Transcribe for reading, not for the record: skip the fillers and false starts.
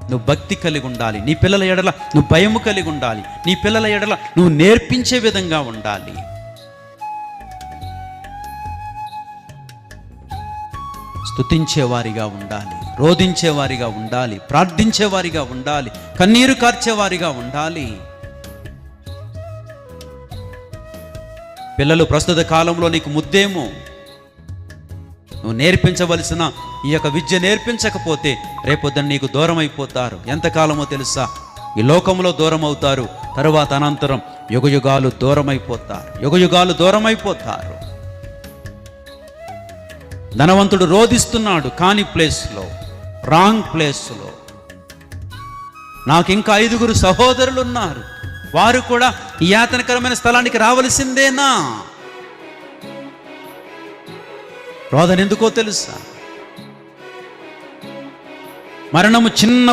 నువ్వు భక్తి కలిగి ఉండాలి. నీ పిల్లల ఎడల నువ్వు భయము కలిగి ఉండాలి. నీ పిల్లల ఎడల నువ్వు నేర్పించే విధంగా ఉండాలి. స్తుతించేవారిగా ఉండాలి, రోదించేవారిగా ఉండాలి, ప్రార్థించేవారిగా ఉండాలి, కన్నీరు కార్చేవారిగా ఉండాలి. పిల్లలు ప్రస్తుత కాలంలో నీకు ముద్దేమో. నువ్వు నేర్పించవలసిన ఈ యొక్క విద్య నేర్పించకపోతే రేపొద్దున నీకు దూరం అయిపోతారు. ఎంతకాలమో తెలుసా? ఈ లోకంలో దూరం అవుతారు, తరువాత అనంతరం యుగయుగాలు దూరం అయిపోతారు, యుగయుగాలు దూరం అయిపోతారు. ధనవంతుడు రోధిస్తున్నాడు కాని ప్లేస్లో, రాంగ్ ప్లేస్లో. నాకు ఇంకా 5 సహోదరులు ఉన్నారు, వారు కూడా ఈ యాతనకరమైన స్థలానికి రావలసిందేనా? రోదన ఎందుకో తెలుసా? మరణము చిన్న